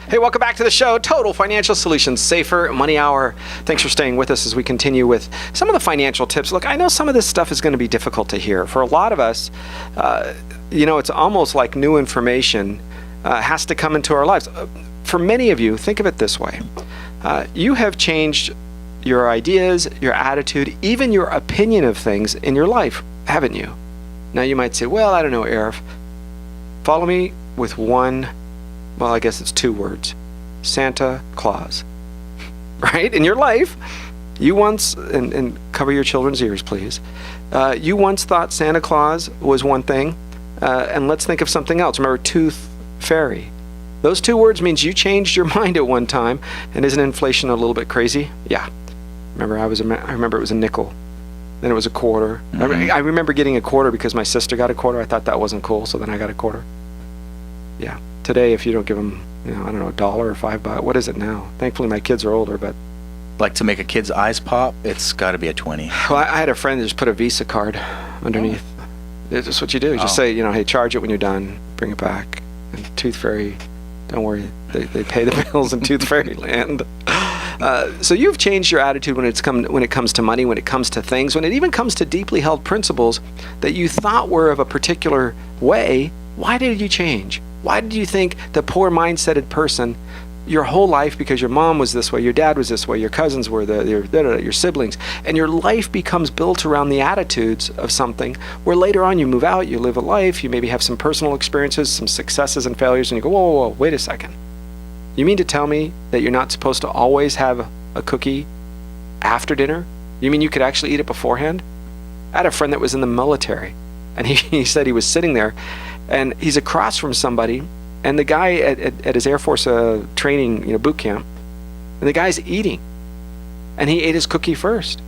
Hey, welcome back to the show, Total Financial Solutions, Safer Money Hour. Thanks for staying with us as we continue with some of the financial tips. Look, I know some of this stuff is going to be difficult to hear. For a lot of us, it's almost like new information has to come into our lives. For many of you, think of it this way. You have changed your ideas, your attitude, even your opinion of things in your life, haven't you? Now you might say, well, I don't know, Arif. Follow me with one. Well, I guess it's two words. Santa Claus. Right? In your life, you once, and cover your children's ears, please. You once thought Santa Claus was one thing, and let's think of something else. Remember, Tooth Fairy. Those two words means you changed your mind at one time, and isn't inflation a little bit crazy? Yeah. Remember, I remember it was a nickel. Then it was a quarter. Mm-hmm. I remember getting a quarter because my sister got a quarter. I thought that wasn't cool, so then I got a quarter. Yeah. Today, if you don't give them, I don't know, $1 or $5, what is it now? Thankfully, my kids are older, but... Like to make a kid's eyes pop, it's got to be a 20. Well, I had a friend that just put a Visa card underneath. Oh. It's just what you do. You just say, hey, charge it when you're done, bring it back. And Tooth Fairy, don't worry, they pay the bills in Tooth Fairy land. So you've changed your attitude when it comes to money, when it comes to things, when it even comes to deeply held principles that you thought were of a particular way. Why did you change? Why did you think the poor mindseted person your whole life, because your mom was this way, your dad was this way, your cousins were your siblings, and your life becomes built around the attitudes of something where later on you move out, you live a life, you maybe have some personal experiences, some successes and failures, and you go, whoa, wait a second. You mean to tell me that you're not supposed to always have a cookie after dinner? You mean you could actually eat it beforehand? I had a friend that was in the military, and he said he was sitting there, and he's across from somebody, and the guy at his Air Force training, boot camp, and the guy's eating, and he ate his cookie first.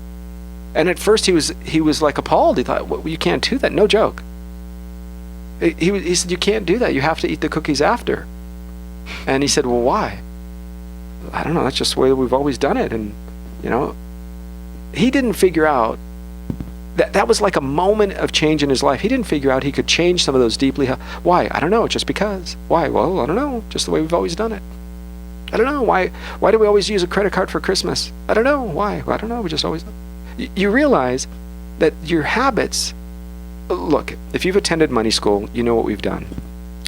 And at first he was like appalled. He thought, well, you can't do that. No joke. He said, you can't do that. You have to eat the cookies after. And he said, well, why? I don't know. That's just the way we've always done it. And, he didn't figure out that was like a moment of change in his life. He didn't figure out he could change some of those deeply. Why? I don't know. Just because. Why? Well, I don't know. Just the way we've always done it. I don't know. Why do we always use a credit card for Christmas? I don't know. Why? I don't know. We just always do. You realize that your habits, look, if you've attended money school, you know what we've done.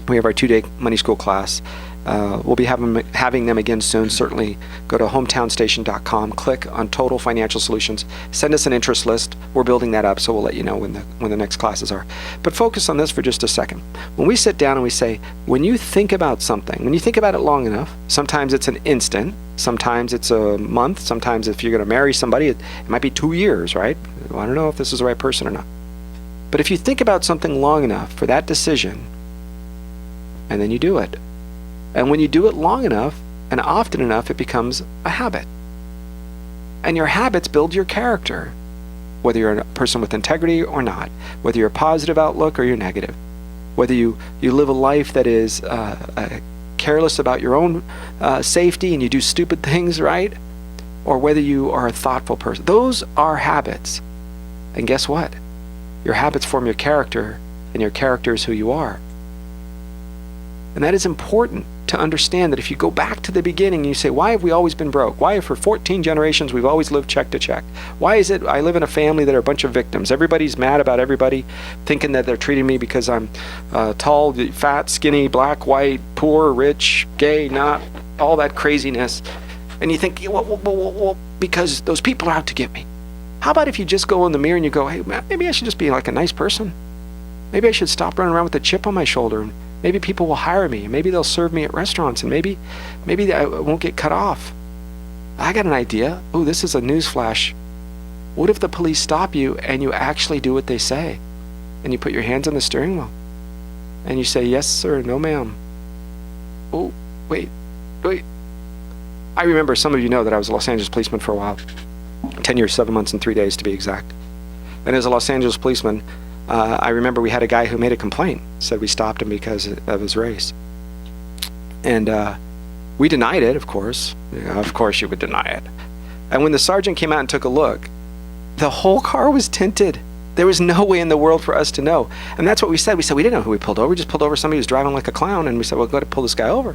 We have our 2-day money school class. We'll be having them again soon. Certainly go to hometownstation.com, click on Total Financial Solutions, send us an interest list. We're building that up, so we'll let you know when the next classes are. But focus on this for just a second. When we sit down and we say, when you think about something, when you think about it long enough, sometimes it's an instant, sometimes it's a month, sometimes if you're going to marry somebody, it might be 2 years, right? Well, I don't know if this is the right person or not. But if you think about something long enough for that decision, and then you do it, and when you do it long enough and often enough, it becomes a habit. And your habits build your character, whether you're a person with integrity or not, whether you're a positive outlook or you're negative, whether you live a life that is careless about your own safety and you do stupid things, right? Or whether you are a thoughtful person. Those are habits. And guess what? Your habits form your character, and your character is who you are. And that is important to understand, that if you go back to the beginning and you say, why have we always been broke? Why for 14 generations we've always lived check to check? Why is it I live in a family that are a bunch of victims? Everybody's mad about everybody, thinking that they're treating me because I'm tall, fat, skinny, black, white, poor, rich, gay, not, all that craziness. And you think, well, because those people are out to get me. How about if you just go in the mirror and you go, hey, man, maybe I should just be like a nice person. Maybe I should stop running around with a chip on my shoulder. And maybe people will hire me, and maybe they'll serve me at restaurants, and maybe I won't get cut off. I got an idea. Oh, this is a news flash. What if the police stop you and you actually do what they say? And you put your hands on the steering wheel. And you say, yes, sir, no, ma'am. Oh, wait. I remember, some of you know that I was a Los Angeles policeman for a while. 10 years, 7 months, and 3 days to be exact. And as a Los Angeles policeman, I remember we had a guy who made a complaint, said we stopped him because of his race. And we denied it, of course. Of course you would deny it. And when the sergeant came out and took a look, the whole car was tinted. There was no way in the world for us to know. And that's what we said. We said we didn't know who we pulled over. We just pulled over somebody who was driving like a clown. And we said, well, go to pull this guy over.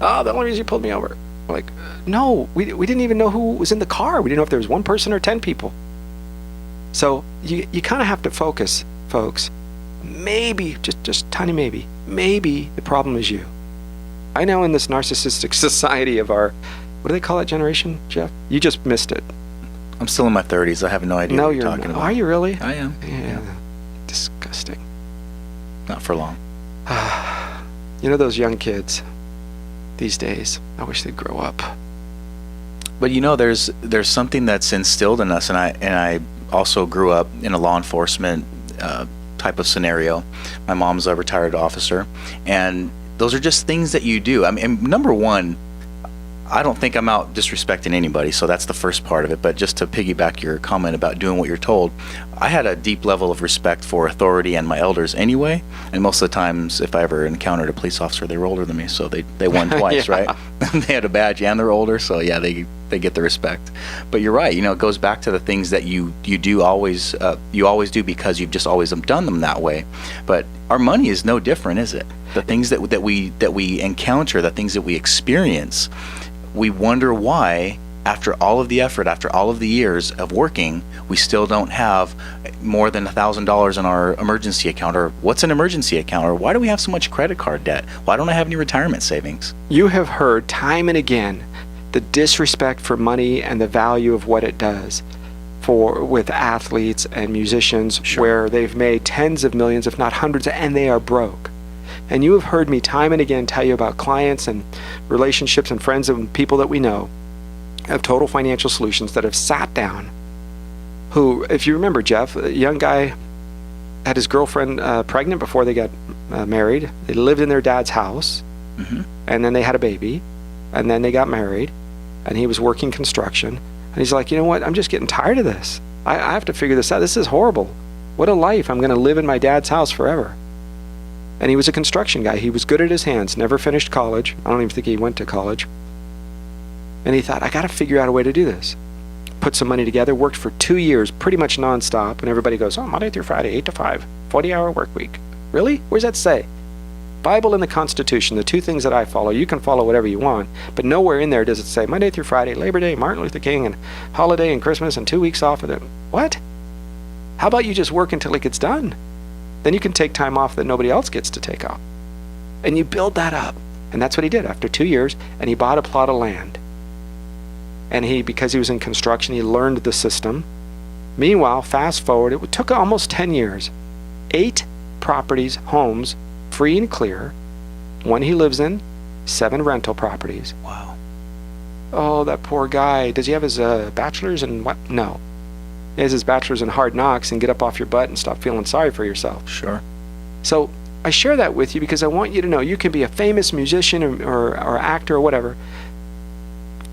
Oh, the only reason you pulled me over. We're like, no, we didn't even know who was in the car. We didn't know if there was one person or 10 people. So you kind of have to focus, folks. Maybe, just tiny maybe the problem is you. I know in this narcissistic society of our, what do they call that generation, Jeff? You just missed it. I'm still in my 30s. I have no idea what you're talking about. Are you really? I am. Yeah. Disgusting. Not for long. You know those young kids these days, I wish they'd grow up. But there's something that's instilled in us, and I also grew up in a law enforcement type of scenario. My mom's a retired officer, and those are just things that you do. I mean, number one, I don't think I'm out disrespecting anybody, so that's the first part of it. But just to piggyback your comment about doing what you're told, I had a deep level of respect for authority and my elders anyway. And most of the times, if I ever encountered a police officer, they were older than me, so they won twice, Yeah. right? They had a badge and they're older, so yeah, they get the respect. But you're right. It goes back to the things that you do always do because you've just always done them that way. But our money is no different, is it? The things that we encounter, the things that we experience. We wonder why, after all of the effort, after all of the years of working, we still don't have more than $1,000 in our emergency account. Or what's an emergency account? Or why do we have so much credit card debt? Why don't I have any retirement savings? You have heard time and again the disrespect for money and the value of what it does with athletes and musicians. Sure. Where they've made tens of millions, if not hundreds, and they are broke. And you have heard me time and again tell you about clients and relationships and friends and people that we know of Total Financial Solutions that have sat down, who, if you remember, Jeff, a young guy had his girlfriend pregnant before they got married. They lived in their dad's house, and then they had a baby, and then they got married, and he was working construction. And he's like, you know what, I'm just getting tired of this. I have to figure this out. This is horrible. What a life. I'm going to live in my dad's house forever. And he was a construction guy. He was good at his hands, never finished college. I don't even think he went to college. And he thought, I got to figure out a way to do this. Put some money together, worked for 2 years, pretty much nonstop. And everybody goes, oh, Monday through Friday, 8 to 5, 40-hour work week. Really? Where's that say? Bible and the Constitution, the two things that I follow. You can follow whatever you want, but nowhere in there does it say Monday through Friday, Labor Day, Martin Luther King, and holiday and Christmas, and 2 weeks off of it. What? How about you just work until it gets done? Then you can take time off that nobody else gets to take off. And you build that up. And that's what he did after 2 years, and he bought a plot of land. And because he was in construction, he learned the system. Meanwhile, fast forward, it took almost 10 years. 8 properties, homes, free and clear. 1 he lives in, 7 rental properties. Wow. Oh, that poor guy. Does he have his bachelor's in what? No. He has his bachelor's in hard knocks and get up off your butt and stop feeling sorry for yourself. Sure. So I share that with you because I want you to know you can be a famous musician or actor or whatever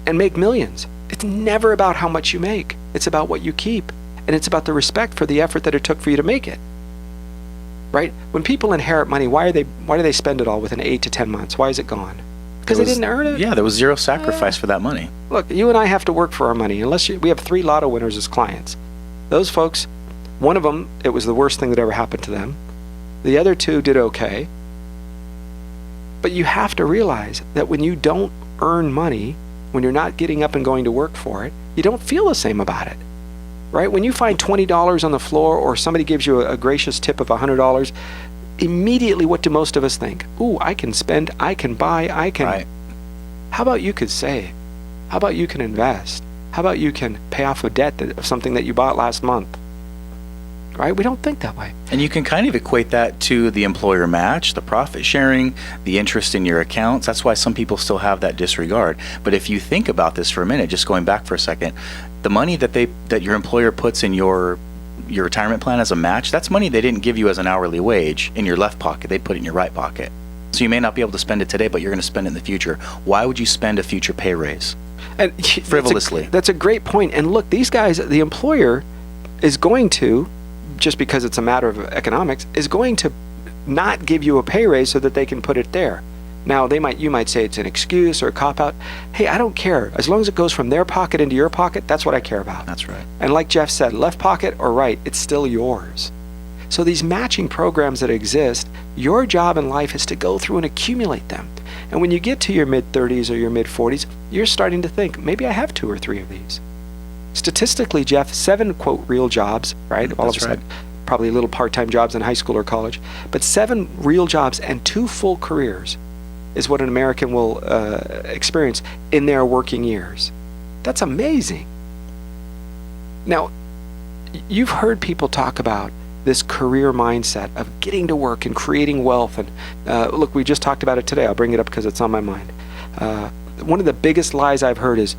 and make millions. It's never about how much you make. It's about what you keep. And it's about the respect for the effort that it took for you to make it. Right? When people inherit money, why do they spend it all within 8 to 10 months? Why is it gone? Because they didn't earn it? Yeah, there was zero sacrifice for that money. Look, you and I have to work for our money. We have 3 lotto winners as clients. Those folks, one of them, it was the worst thing that ever happened to them. The other 2 did okay. But you have to realize that when you don't earn money, when you're not getting up and going to work for it, you don't feel the same about it. Right? When you find $20 on the floor or somebody gives you a gracious tip of $100, immediately what do most of us think? Ooh, I can spend, I can buy, I can... Right. How about you could save? How about you can invest? How about you can pay off a debt of something that you bought last month? Right? We don't think that way. And you can kind of equate that to the employer match, the profit sharing, the interest in your accounts. That's why some people still have that disregard. But if you think about this for a minute, just going back for a second, the money that your employer puts in your retirement plan as a match, that's money they didn't give you as an hourly wage in your left pocket. They put it in your right pocket. So you may not be able to spend it today, but you're going to spend it in the future. Why would you spend a future pay raise? And frivolously. That's a great point. And look, these guys, the employer is going to, just because it's a matter of economics, is going to not give you a pay raise so that they can put it there. Now, you might say it's an excuse or a cop-out. Hey, I don't care. As long as it goes from their pocket into your pocket, that's what I care about. That's right. And like Jeff said, left pocket or right, it's still yours. So these matching programs that exist, your job in life is to go through and accumulate them. And when you get to your mid-30s or your mid-40s, you're starting to think, maybe I have 2 or 3 of these. Statistically, Jeff, 7, quote, real jobs, right? All of us had probably little part-time jobs in high school or college, but 7 real jobs and 2 full careers is what an American will experience in their working years. That's amazing. Now, you've heard people talk about this career mindset of getting to work and creating wealth. And look, we just talked about it today. I'll bring it up because it's on my mind. One of the biggest lies I've heard is,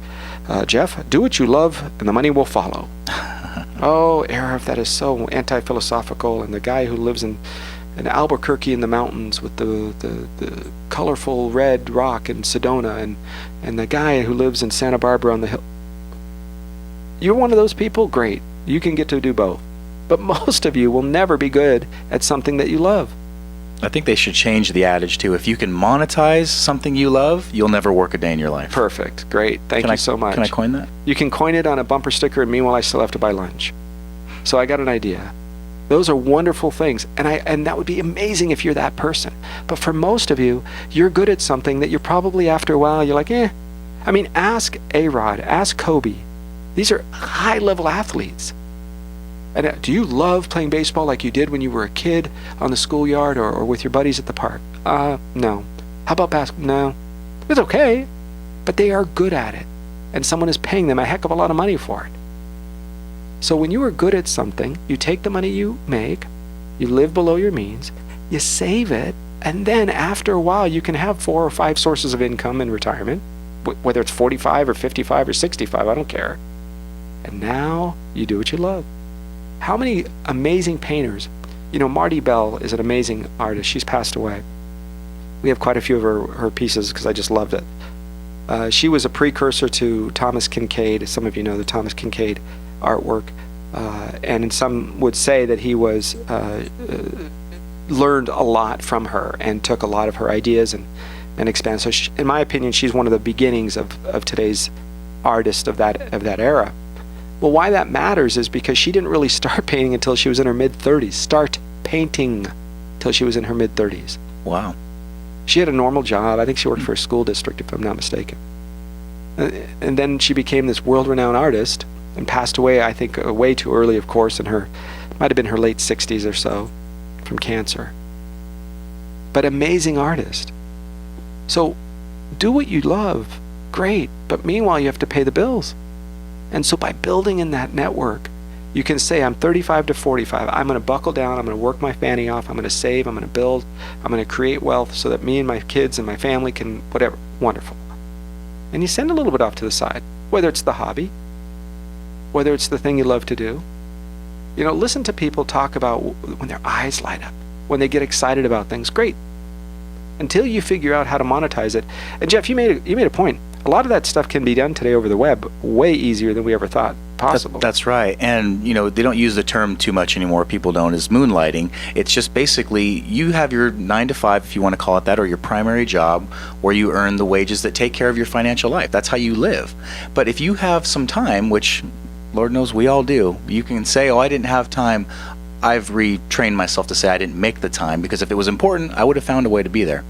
Jeff, do what you love and the money will follow. Oh, Arif, that is so anti-philosophical. And the guy who lives in Albuquerque in the mountains with the colorful red rock in Sedona, and the guy who lives in Santa Barbara on the hill. You're one of those people? Great. You can get to do both. But most of you will never be good at something that you love. I think they should change the adage to, if you can monetize something you love, you'll never work a day in your life. Perfect. Great. Thank you so much. Can I coin that? You can coin it on a bumper sticker, and meanwhile I still have to buy lunch. So I got an idea. Those are wonderful things, and that would be amazing if you're that person. But for most of you, you're good at something that you're probably, after a while, you're like, I mean, ask A-Rod, ask Kobe. These are high-level athletes. And do you love playing baseball like you did when you were a kid on the schoolyard or with your buddies at the park? No. How about basketball? No. It's okay, but they are good at it, and someone is paying them a heck of a lot of money for it. So when you are good at something, you take the money you make, you live below your means, you save it, and then after a while you can have 4 or 5 sources of income in retirement, whether it's 45 or 55 or 65, I don't care. And now you do what you love. How many amazing painters, Marty Bell is an amazing artist. She's passed away. We have quite a few of her pieces because I just loved it. She was a precursor to Thomas Kinkade. Some of you know the Thomas Kinkade artwork. And some would say that he was learned a lot from her and took a lot of her ideas and expanded. So in my opinion, she's one of the beginnings of today's artist of that era. Well, why that matters is because she didn't really start painting until she was in her mid-30s. Start painting till she was in her mid-30s. Wow. She had a normal job. I think she worked for a school district, if I'm not mistaken. And then she became this world-renowned artist and passed away, I think, way too early, of course, might have been her late 60s or so, from cancer. But amazing artist. So do what you love. Great. But meanwhile, you have to pay the bills. And so by building in that network, you can say, I'm 35 to 45. I'm going to buckle down. I'm going to work my fanny off. I'm going to save. I'm going to build. I'm going to create wealth so that me and my kids and my family can, whatever. Wonderful. And you send a little bit off to the side, whether it's the hobby, whether it's the thing you love to do. Listen to people talk about when their eyes light up, when they get excited about things. Great. Until you figure out how to monetize it. And Jeff, you made a point. A lot of that stuff can be done today over the web way easier than we ever thought possible. That's right. And, they don't use the term too much anymore. People don't, is moonlighting. It's just basically you have your 9 to 5, if you want to call it that, or your primary job where you earn the wages that take care of your financial life. That's how you live. But if you have some time, which Lord knows we all do, you can say, I didn't have time. I've retrained myself to say I didn't make the time, because if it was important, I would have found a way to be there.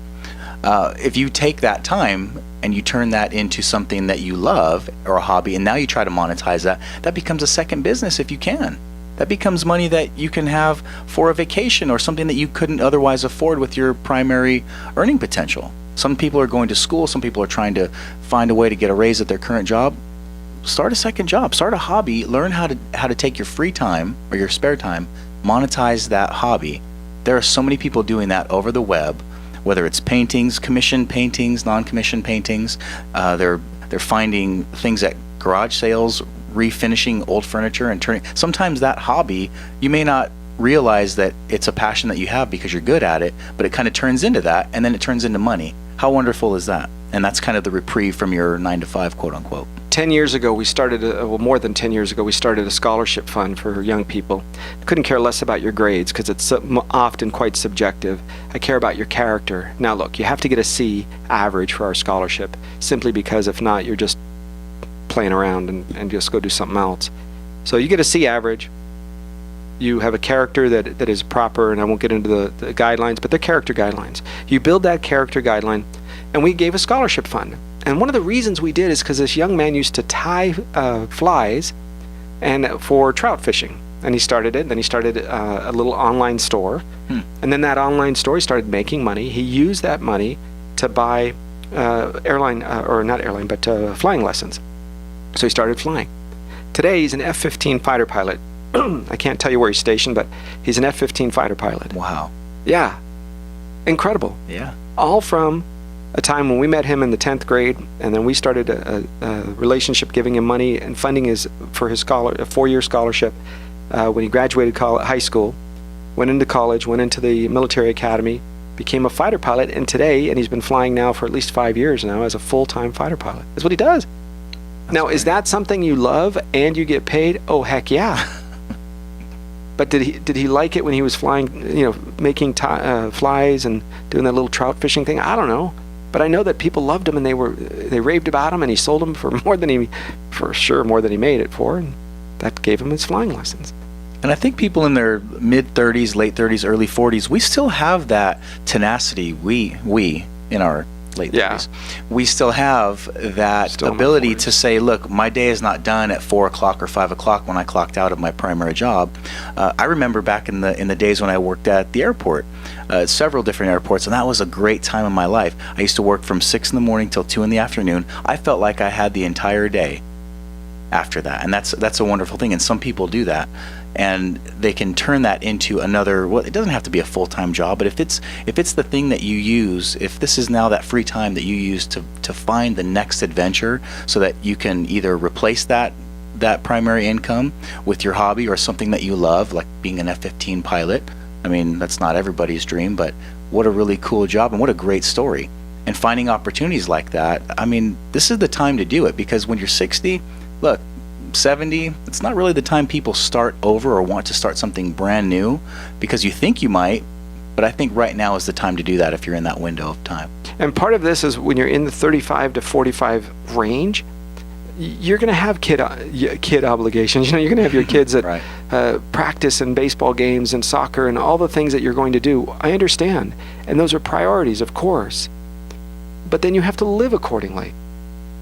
If you take that time and you turn that into something that you love or a hobby, and now you try to monetize that becomes a second business if you can. That becomes money that you can have for a vacation or something that you couldn't otherwise afford with your primary earning potential. Some people are going to school, some people are trying to find a way to get a raise at their current job. Start a second job, start a hobby, learn how to take your free time or your spare time, monetize that hobby. There are so many people doing that over the web. Whether it's paintings, commissioned paintings, non-commissioned paintings, they're finding things at garage sales, refinishing old furniture and turning. Sometimes that hobby, you may not realize that it's a passion that you have because you're good at it, but it kind of turns into that, and then it turns into money. How wonderful is that? And that's kind of the reprieve from your 9 to 5, quote unquote. 10 years ago, we started, more than 10 years ago, we started a scholarship fund for young people. Couldn't care less about your grades because it's often quite subjective. I care about your character. Now look, you have to get a C average for our scholarship, simply because if not, you're just playing around and just go do something else. So you get a C average. You have a character that is proper, and I won't get into the guidelines, but they're character guidelines. You build that character guideline, and we gave a scholarship fund. And one of the reasons we did is because this young man used to tie flies and for trout fishing. And he started it. Then he started a little online store. And then that online store, he started making money. He used that money to buy flying lessons. So he started flying. Today, he's an F-15 fighter pilot. I can't tell you where he's stationed, but he's an F-15 fighter pilot. Wow. Yeah. Incredible. Yeah. All from a time when we met him in the 10th grade, and then we started a relationship, giving him money and funding a 4-year scholarship when he graduated high school, went into college, went into the military academy, became a fighter pilot, and today, and he's been flying now for at least 5 years now as a full-time fighter pilot. That's what he does. Now, is that something you love and you get paid? Oh, heck yeah. But did he like it when he was flying, making flies and doing that little trout fishing thing? I don't know. But I know that people loved him and they raved about him, and he sold them for more than he made it for, and that gave him his flying lessons. And I think people in their mid-30s, late 30s, early 40s, we still have that tenacity. We in our late 30s, we still have that ability to say, look, my day is not done at 4 o'clock or 5 o'clock when I clocked out of my primary job. I remember back in the days when I worked at the airport, several different airports, and that was a great time in my life. I used to work from 6 in the morning till 2 in the afternoon. I felt like I had the entire day after that, and that's a wonderful thing. And some people do that, and they can turn that into another, well, it doesn't have to be a full-time job, but if it's the thing that you use, if this is now that free time that you use to find the next adventure, so that you can either replace that primary income with your hobby or something that you love, like being an F-15 pilot. I mean, that's not everybody's dream, but what a really cool job and what a great story. And finding opportunities like that, I mean, this is the time to do it, because when you're 60, look, 70, it's not really the time people start over or want to start something brand new, because you think you might, but I think right now is the time to do that if you're in that window of time. And part of this is when you're in the 35 to 45 range, you're going to have kid obligations. You're going to have your kids that right. Practice in baseball games and soccer and all the things that you're going to do. I understand. And those are priorities, of course. But then you have to live accordingly.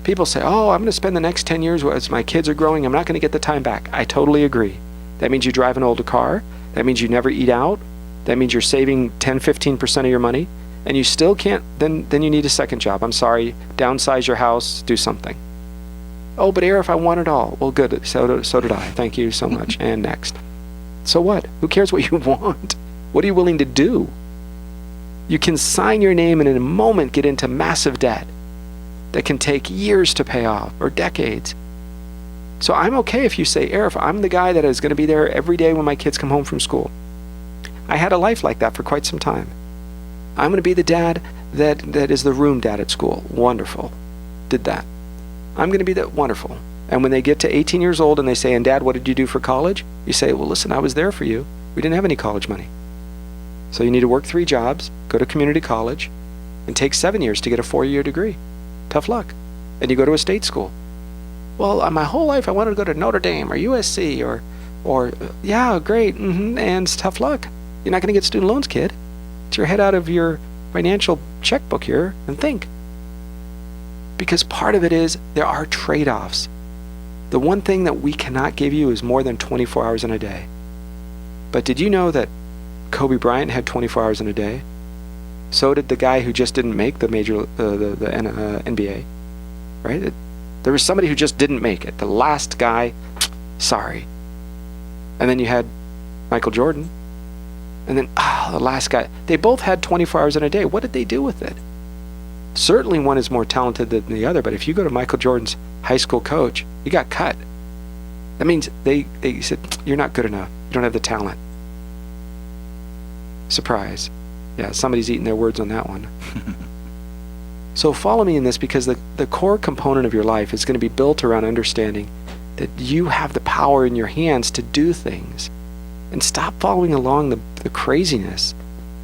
People say, oh, I'm going to spend the next 10 years as my kids are growing. I'm not going to get the time back. I totally agree. That means you drive an older car. That means you never eat out. That means you're saving 10, 15% of your money. And you still can't, then you need a second job. I'm sorry, downsize your house, do something. Oh, but Arif, I want it all. Well, good. So did I. Thank you so much. And next. So what? Who cares what you want? What are you willing to do? You can sign your name and in a moment get into massive debt that can take years to pay off, or decades. So I'm okay if you say, Arif, I'm the guy that is going to be there every day when my kids come home from school. I had a life like that for quite some time. I'm going to be the dad that is the room dad at school. Wonderful. Did that. I'm going to be that. Wonderful. And when they get to 18 years old and they say, and Dad, what did you do for college? You say, well, listen, I was there for you. We didn't have any college money. So you need to work 3 jobs, go to community college, and take 7 years to get a 4-year degree. Tough luck. And you go to a state school. Well, my whole life I wanted to go to Notre Dame or USC or yeah, great, and it's tough luck. You're not going to get student loans, kid. Get your head out of your financial checkbook here and think. Because part of it is there are trade-offs. The one thing that we cannot give you is more than 24 hours in a day. But did you know that Kobe Bryant had 24 hours in a day? So did the guy who just didn't make the NBA, right? There was somebody who just didn't make it. The last guy, sorry. And then you had Michael Jordan. And then, the last guy. They both had 24 hours in a day. What did they do with it? Certainly one is more talented than the other, but if you go to Michael Jordan's high school coach, he got cut. That means they said, you're not good enough. You don't have the talent. Surprise. Yeah, somebody's eating their words on that one. So follow me in this, because the core component of your life is going to be built around understanding that you have the power in your hands to do things. And stop following along the craziness.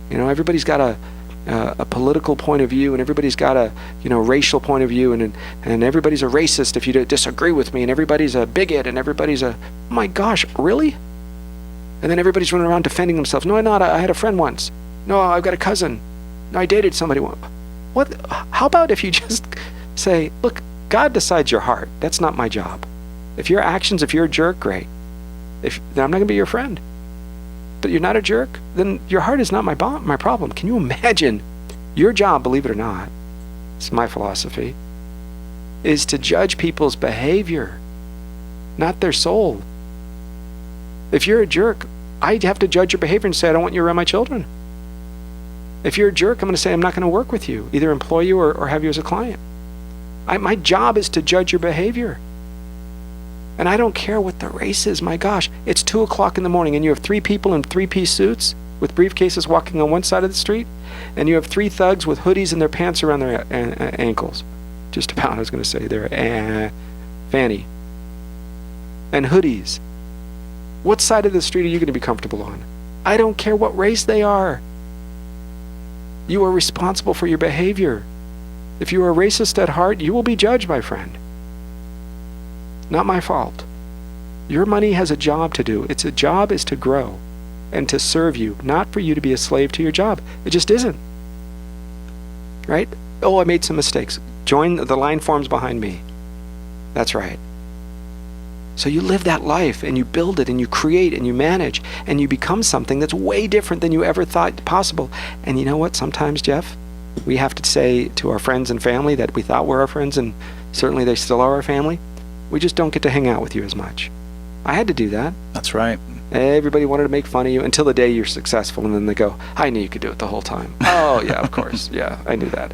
You know, everybody's got a political point of view, and everybody's got a racial point of view, and everybody's a racist if you disagree with me, and everybody's a bigot, and everybody's oh my gosh, really? And then everybody's running around defending themselves. No, I'm not. I had a friend once. No, I've got a cousin. No, I dated somebody once. How about if you just say, look, God decides your heart. That's not my job. If your actions, if you're a jerk, great. Then I'm not going to be your friend. But you're not a jerk, then your heart is not my problem. Can you imagine? Your job, believe it or not, it's my philosophy, is to judge people's behavior, not their soul. If you're a jerk, I have to judge your behavior and say, I don't want you around my children. If you're a jerk, I'm going to say, I'm not going to work with you, either employ you or have you as a client. My job is to judge your behavior. And I don't care what the race is. My gosh, it's 2 o'clock in the morning and you have 3 people in 3-piece suits with briefcases walking on one side of the street, and you have 3 thugs with hoodies and their pants around their ankles. Just about, I was going to say, their fanny. And hoodies. What side of the street are you going to be comfortable on? I don't care what race they are. You are responsible for your behavior. If you are a racist at heart, you will be judged, my friend. Not my fault. Your money has a job to do. Its job is to grow and to serve you, not for you to be a slave to your job. It just isn't. Right? Oh, I made some mistakes. Join the line forms behind me. That's right. So you live that life and you build it and you create and you manage and you become something that's way different than you ever thought possible. And you know what? Sometimes, Jeff, we have to say to our friends and family that we thought were our friends, and certainly they still are our family, we just don't get to hang out with you as much. I had to do that. That's right. Everybody wanted to make fun of you until the day you're successful, and then they go, I knew you could do it the whole time. Oh, yeah, of course. Yeah, I knew that.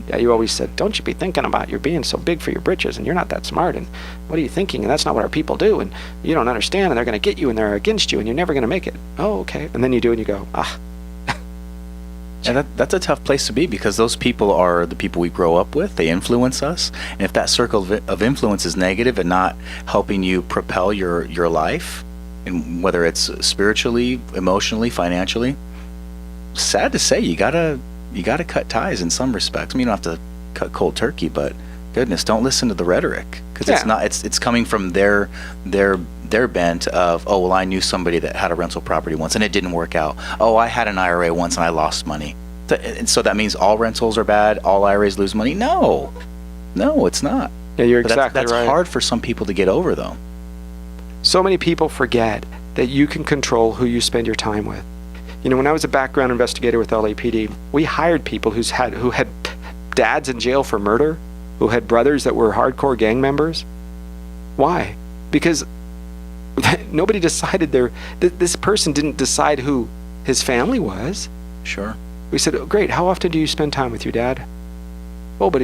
Yeah, you always said, don't you be thinking about you're being so big for your britches, and you're not that smart, and what are you thinking? And that's not what our people do, and you don't understand, and they're going to get you, and they're against you, and you're never going to make it. Oh, okay. And then you do, and you go, ah. And that's a tough place to be, because those people are the people we grow up with. They influence us. And if that circle of influence is negative and not helping you propel your life, and whether it's spiritually, emotionally, financially, sad to say, you gotta cut ties in some respects. I mean, you don't have to cut cold turkey, but goodness, don't listen to the rhetoric, because it's coming from their bent of, oh, well, I knew somebody that had a rental property once and it didn't work out. Oh, I had an IRA once and I lost money. So that means all rentals are bad, all IRAs lose money? No, it's not. Yeah, you're exactly right. That's hard for some people to get over, though. So many people forget that you can control who you spend your time with. You know, when I was a background investigator with LAPD, we hired people who had dads in jail for murder, who had brothers that were hardcore gang members. Why? Because nobody decided this person didn't decide who his family was. Sure. We said, oh, great, how often do you spend time with your dad? Oh, but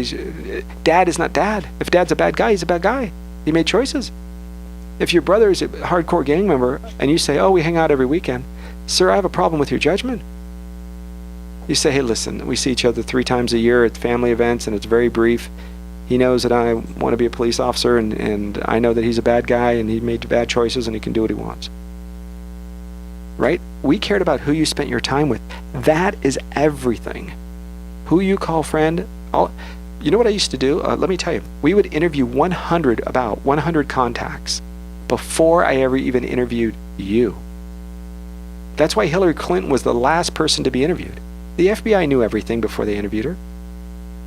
dad is not dad. If dad's a bad guy, he's a bad guy. He made choices. If your brother is a hardcore gang member and you say, oh, we hang out every weekend, sir, I have a problem with your judgment. You say, hey, listen, we see each other 3 times a year at family events and it's very brief. He knows that I want to be a police officer, and I know that he's a bad guy and he made bad choices and he can do what he wants. Right? We cared about who you spent your time with. That is everything. Who you call friend. You know what I used to do? Let me tell you. We would interview 100 contacts before I ever even interviewed you. That's why Hillary Clinton was the last person to be interviewed. The FBI knew everything before they interviewed her.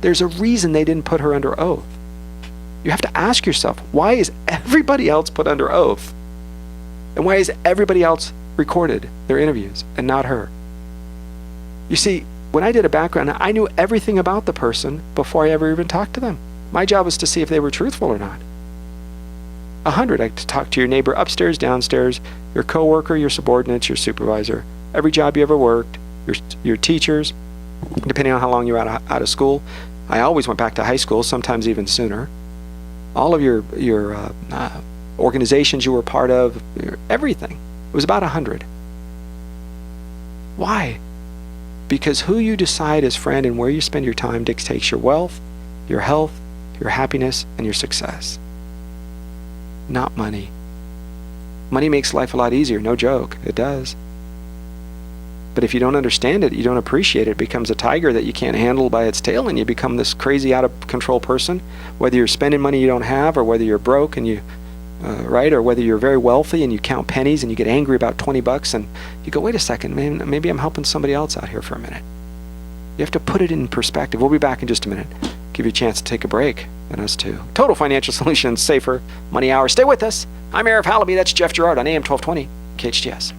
There's a reason they didn't put her under oath. You have to ask yourself, why is everybody else put under oath? And why is everybody else recorded their interviews and not her? You see, when I did a background, I knew everything about the person before I ever even talked to them. My job was to see if they were truthful or not. 100, I talked to your neighbor upstairs, downstairs, your coworker, your subordinates, your supervisor, every job you ever worked, your teachers, depending on how long you're out of school. I always went back to high school, sometimes even sooner. All of your organizations you were part of, everything. It was about 100. Why? Because who you decide as friend and where you spend your time dictates your wealth, your health, your happiness, and your success. Not money. Money makes life a lot easier, no joke. It does. But if you don't understand it, you don't appreciate it, it becomes a tiger that you can't handle by its tail, and you become this crazy, out of control person, whether you're spending money you don't have, or whether you're broke and you, right, or whether you're very wealthy and you count pennies and you get angry about $20 and you go, wait a second, man, maybe I'm helping somebody else out here for a minute. You have to put it in perspective. We'll be back in just a minute. Give you a chance to take a break, and us too. Total Financial Solutions, Safer Money Hour. Stay with us. I'm Arif Halaby. That's Jeff Gerard on AM 1220 KHTS.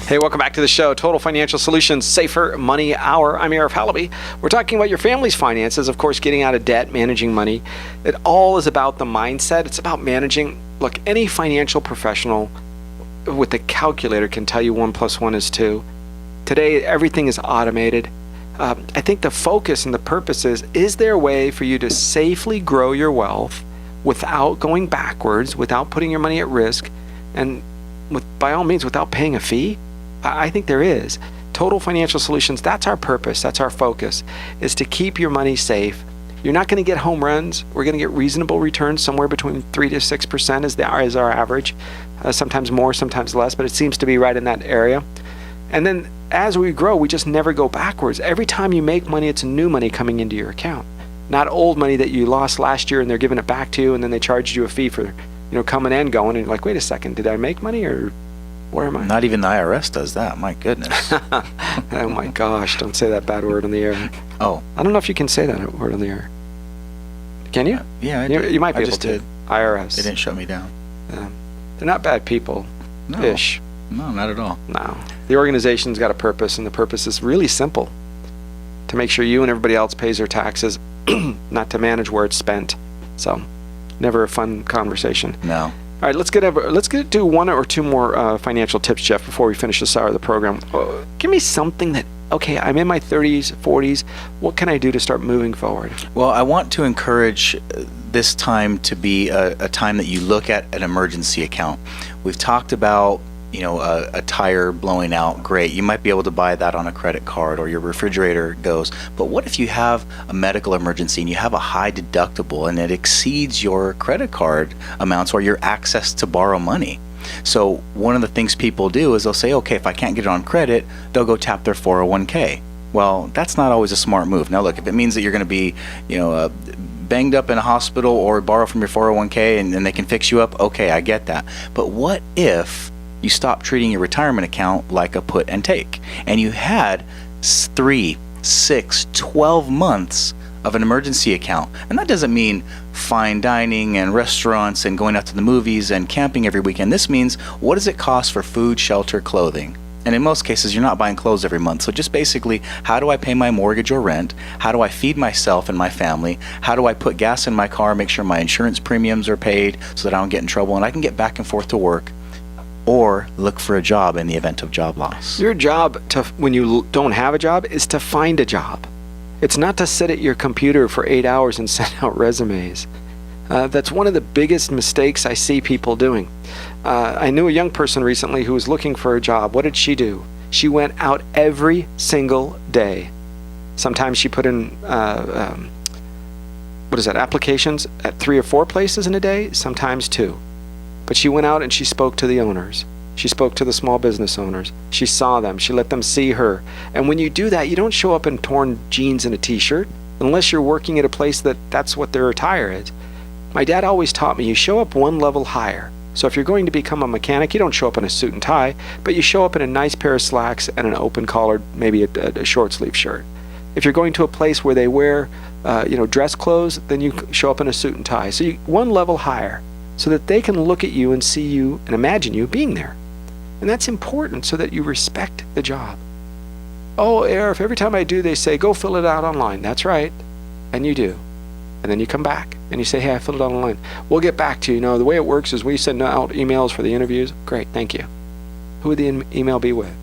Hey, welcome back to the show. Total Financial Solutions, Safer Money Hour. I'm Arif Halaby. We're talking about your family's finances, of course, getting out of debt, managing money. It all is about the mindset. It's about managing. Look, any financial professional with a calculator can tell you 1 + 1 is 2. Today, everything is automated. I think the focus and the purpose is there a way for you to safely grow your wealth without going backwards, without putting your money at risk, and by all means, without paying a fee? I think there is. Total Financial Solutions, that's our purpose, that's our focus, is to keep your money safe. You're not going to get home runs. We're going to get reasonable returns, somewhere between 3 to 6% is our average. Sometimes more, sometimes less, but it seems to be right in that area. And then as we grow, we just never go backwards. Every time you make money, it's new money coming into your account. Not old money that you lost last year and they're giving it back to you, and then they charged you a fee for coming and going, and you're like, wait a second, did I make money or where am I? Not even the IRS does that. My goodness. Oh my gosh, don't say that bad word on the air. Oh. I don't know if you can say that word on the air. Can you? Yeah, I did. You might be able just to. did. IRS. They didn't shut me down. They're not bad people. No. Ish. No, not at all. No. The organization's got a purpose, and the purpose is really simple. To make sure you and everybody else pays their taxes, not to manage where it's spent. So, never a fun conversation. No. All right, let's get to one or two more financial tips, Jeff, before we finish this hour of the program. Give me something that, okay, I'm in my 30s, 40s. What can I do to start moving forward? Well, I want to encourage this time to be a time that you look at an emergency account. We've talked about a tire blowing out, great. You might be able to buy that on a credit card, or your refrigerator goes. But what if you have a medical emergency and you have a high deductible and it exceeds your credit card amounts or your access to borrow money? So one of the things people do is they'll say, okay, if I can't get it on credit, they'll go tap their 401k. Well, that's not always a smart move. Now look, if it means that you're going to be, banged up in a hospital or borrow from your 401k and they can fix you up, okay, I get that. But what if you stop treating your retirement account like a put and take, and you had 3, 6, 12 months of an emergency account? And that doesn't mean fine dining and restaurants and going out to the movies and camping every weekend. This means, what does it cost for food, shelter, clothing? And in most cases, you're not buying clothes every month. So just basically, how do I pay my mortgage or rent? How do I feed myself and my family? How do I put gas in my car, make sure my insurance premiums are paid so that I don't get in trouble and I can get back and forth to work, or look for a job in the event of job loss? Your job, when you don't have a job, is to find a job. It's not to sit at your computer for 8 hours and send out resumes. That's one of the biggest mistakes I see people doing. I knew a young person recently who was looking for a job. What did she do? She went out every single day. Sometimes she put in, applications at 3 or 4 places in a day, sometimes 2. But she went out and she spoke to the owners. She spoke to the small business owners. She saw them. She let them see her. And when you do that, you don't show up in torn jeans and a t-shirt unless you're working at a place that's what their attire is. My dad always taught me, you show up one level higher. So if you're going to become a mechanic, you don't show up in a suit and tie, but you show up in a nice pair of slacks and an open collared, maybe a short sleeve shirt. If you're going to a place where they wear, dress clothes, then you show up in a suit and tie. So one level higher, so that they can look at you and see you and imagine you being there. And that's important so that you respect the job. Oh, Arif, every time I do, they say, go fill it out online. That's right. And you do. And then you come back and you say, hey, I filled it out online. We'll get back to you. The way it works is we send out emails for the interviews. Great, thank you. Who would the email be with?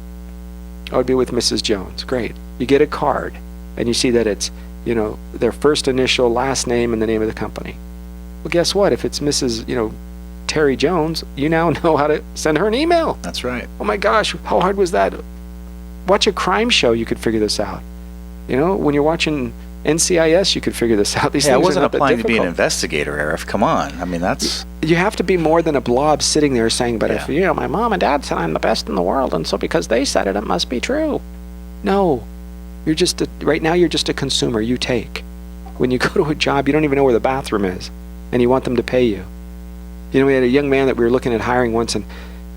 Oh, it would be with Mrs. Jones. Great. You get a card and you see that it's, their first initial, last name, and the name of the company. Well, guess what? If it's Mrs., Terry Jones, you now know how to send her an email. That's right. Oh my gosh, how hard was that? Watch a crime show, you could figure this out. When you're watching NCIS, you could figure this out. These things I wasn't are not applying that to be an difficult. investigator, Arif. Come on. I mean, that's... You have to be more than a blob sitting there saying, but if, my mom and dad said I'm the best in the world, and so because they said it, it must be true. No. Right now, you're just a consumer. You take. When you go to a job, you don't even know where the bathroom is, and you want them to pay you. We had a young man that we were looking at hiring once,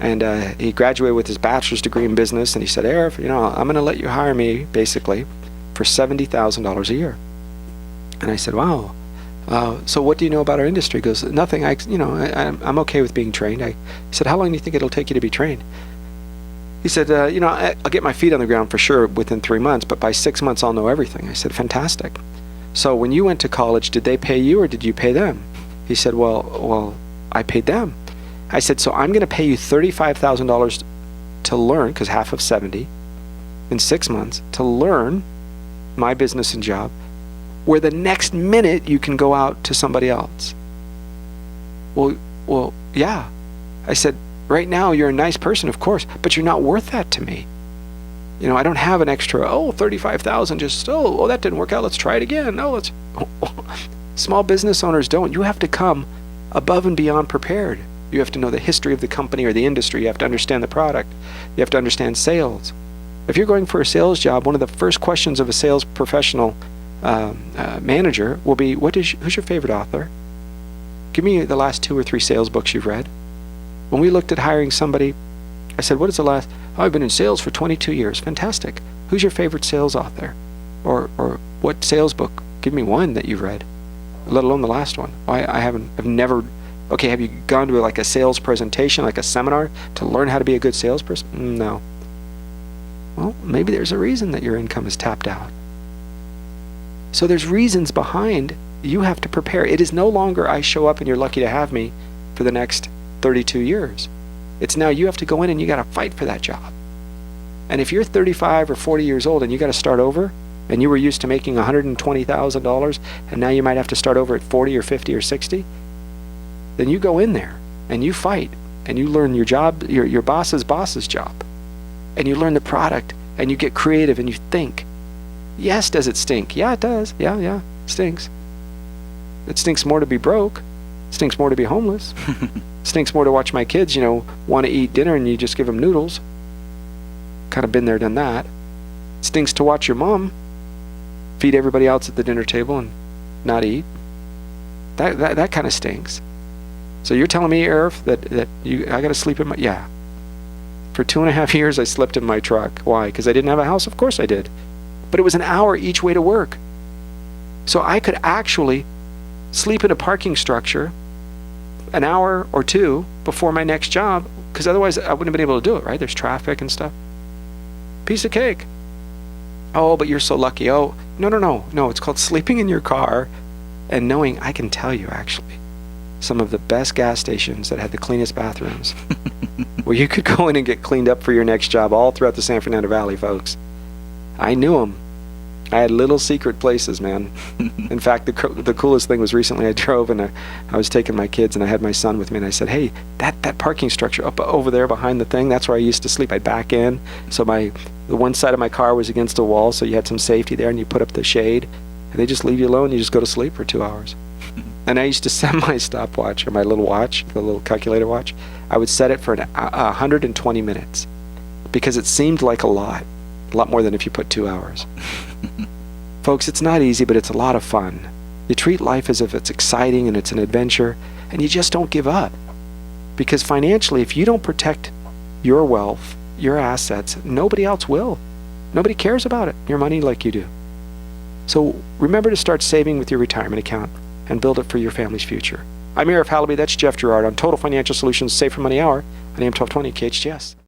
and he graduated with his bachelor's degree in business, and he said, Arif, I'm going to let you hire me, basically, for $70,000 a year. And I said, wow. So what do you know about our industry? He goes, nothing. I'm okay with being trained. I said, how long do you think it'll take you to be trained? He said, I'll get my feet on the ground for sure within 3 months, but by 6 months I'll know everything. I said, fantastic. So when you went to college, did they pay you or did you pay them? He said, well, I paid them. I said, so I'm going to pay you $35,000 to learn, because half of 70, in 6 months, to learn my business and job, where the next minute you can go out to somebody else. Well, yeah. I said, right now you're a nice person, of course, but you're not worth that to me. I don't have an extra, $35,000, just, that didn't work out, let's try it again. Small business owners don't. You have to come above and beyond prepared. You have to know the history of the company or the industry. You have to understand the product. You have to understand sales. If you're going for a sales job, one of the first questions of a sales professional manager will be, who's your favorite author? Give me the last 2 or 3 sales books you've read. When we looked at hiring somebody, I said, what is the last? I've been in sales for 22 years. Fantastic. Who's your favorite sales author? Or what sales book? Give me one that you've read, let alone the last one. I've never. Okay, have you gone to like a sales presentation, like a seminar, to learn how to be a good salesperson? No. Well, maybe there's a reason that your income is tapped out. So there's reasons behind. You have to prepare. It is no longer I show up and you're lucky to have me for the next 32 years. It's now you have to go in and you got to fight for that job. And if you're 35 or 40 years old and you got to start over, and you were used to making $120,000, and now you might have to start over at 40 or 50 or 60, then you go in there and you fight and you learn your job, your boss's job, and you learn the product and you get creative and you think. Yes, does it stink? Yeah, it does. Yeah, stinks. It stinks more to be broke. It stinks more to be homeless. It stinks more to watch my kids, want to eat dinner and you just give them noodles. Kind of been there, done that. It stinks to watch your mom feed everybody else at the dinner table and not eat. That kind of stinks. So you're telling me, Arif, that I got to sleep in my... Yeah. For 2.5 years, I slept in my truck. Why? Because I didn't have a house? Of course I did. But it was an hour each way to work. So I could actually sleep in a parking structure an hour or 2 before my next job, because otherwise I wouldn't have been able to do it, right? There's traffic and stuff. Piece of cake. Oh, but you're so lucky. Oh, no. It's called sleeping in your car and knowing, I can tell you actually, some of the best gas stations that had the cleanest bathrooms where you could go in and get cleaned up for your next job all throughout the San Fernando Valley, folks. I knew them. I had little secret places, man. In fact, the coolest thing was recently I drove and I was taking my kids and I had my son with me and I said, hey, that parking structure up over there behind the thing, that's where I used to sleep. I'd back in. So the one side of my car was against a wall, so you had some safety there and you put up the shade and they just leave you alone. You just go to sleep for 2 hours. And I used to set my stopwatch, or my little watch, the little calculator watch, I would set it for 120 minutes because it seemed like a lot more than if you put 2 hours. Folks, it's not easy, but it's a lot of fun. You treat life as if it's exciting and it's an adventure, and you just don't give up. Because financially, if you don't protect your wealth, your assets, nobody else will. Nobody cares about it, your money, like you do. So remember to start saving with your retirement account and build it for your family's future. I'm Arif Halaby, that's Jeff Gerard on Total Financial Solutions Save for Money Hour on AM 1220 KHTS.